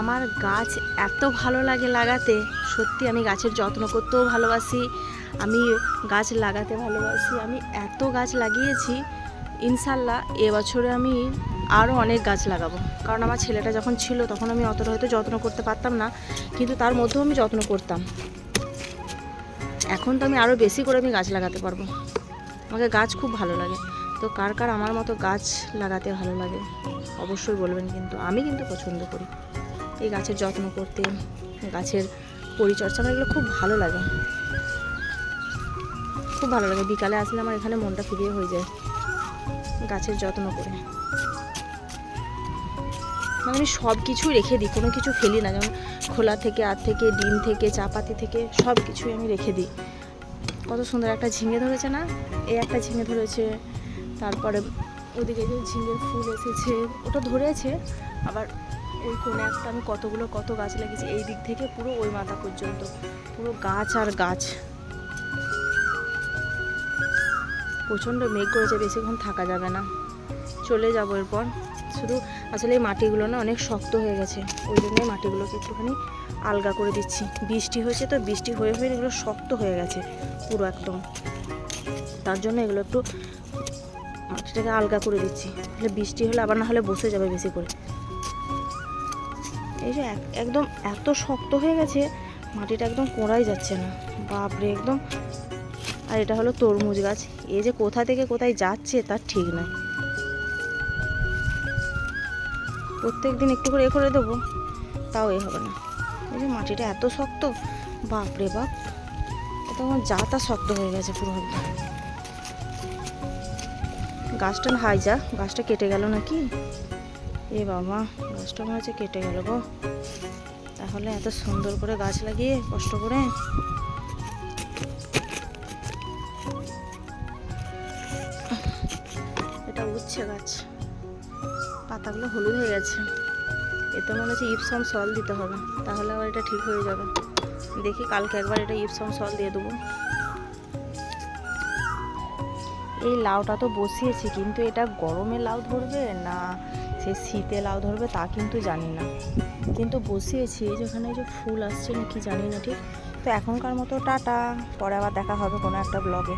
আমার গাছ এত ভালো লাগে লাগাতে, সত্যি আমি গাছের যত্ন করতেও ভালোবাসি, আমি গাছ লাগাতে ভালোবাসি। আমি এত গাছ লাগিয়েছি, ইনশাল্লাহ এবছরে আমি আরও অনেক গাছ লাগাবো। কারণ আমার ছেলেটা যখন ছিল তখন আমি অতটা হয়তো যত্ন করতে পারতাম না, কিন্তু তার মধ্যেও আমি যত্ন করতাম। এখন তো আমি আরও বেশি করে আমি গাছ লাগাতে পারবো। আমাকে গাছ খুব ভালো লাগে। তো কার কার আমার মতো গাছ লাগাতে ভালো লাগে অবশ্যই বলবেন। কিন্তু আমি কিন্তু পছন্দ করি এই গাছের যত্ন করতে, গাছের পরিচর্যা, আমার এগুলো খুব ভালো লাগে, খুব ভালো লাগে। বিকালে আসলে আমার এখানে মনটা ফিরিয়ে হয়ে যায় গাছের যত্ন করে। মানে আমি সব কিছুই রেখে দিই, কোনো কিছু ফেলি না। যেমন খোলা থেকে, আর থেকে, ডিম থেকে, চা পাতি থেকে সব কিছুই আমি রেখে দিই। কত সুন্দর একটা ঝিঙে ধরেছে না, এই একটা ঝিঙে ধরেছে, তারপরে ওদিকে যে ঝিঙের ফুল এসেছে ওটা ধরেছে। আবার ওই কোণে একটা আমি কত গাছ লাগিয়েছি, এই দিক থেকে পুরো ওই মাথা পর্যন্ত পুরো গাছ আর গাছ। প্রচণ্ড মেঘ করেছে, বেশিক্ষণ থাকা যাবে না, চলে যাবো এরপর। শুধু আসলে এই মাটিগুলো না অনেক শক্ত হয়ে গেছে, ওই জন্যই মাটিগুলোকে একটুখানি আলগা করে দিচ্ছি। বৃষ্টি হয়েছে তো, বৃষ্টি হয়ে এগুলো শক্ত হয়ে গেছে পুরো একদম, তার জন্য এগুলো একটু মাটিটাকে আলগা করে দিচ্ছি। তাহলে বৃষ্টি হলে আবার না হলে বসে যাবে বেশি করে। এই যে একদম এত শক্ত হয়ে গেছে, মাটিটা একদম কোড়াই যাচ্ছে না, বাপরে একদম। আর এটা হলো তরমুজ গাছ, এই যে কোথা থেকে কোথায় যাচ্ছে তার ঠিক নাই। প্রত্যেক দিন একটু করে করে দেবো, তাও হবে না। এই যে মাটিটা এত শক্ত, বাপরে বাপ, এটা আমার যা তা শক্ত হয়ে গেছে পুরো একদম। গাছটা হাই যা, গাছটা কেটে গেল নাকি? এ বাবা, গাছটা মনে হচ্ছে কেটে গেল গো। তাহলে এত সুন্দর করে গাছ লাগিয়ে কষ্ট করে। এটা উচ্ছে গাছ, পাতাগুলো হলুদ হয়ে গেছে, এতে মনে হচ্ছে ইপসম সল দিতে হবে, তাহলে আবার এটা ঠিক হয়ে যাবে। দেখি কালকে একবার এটা ইপসম সল দিয়ে দেবো। এই লাউটা তো বসিয়েছি, কিন্তু এটা গরমে লাউ ধরবে না সে শীতে লাউ ধরবে তা কিন্তু জানি না, কিন্তু বসিয়েছি। এই যেখানে যে ফুল আসছে নাকি জানি না ঠিক। তো এখনকার মতো টাটা, পরে আবার দেখা হবে কোনো একটা ব্লগে।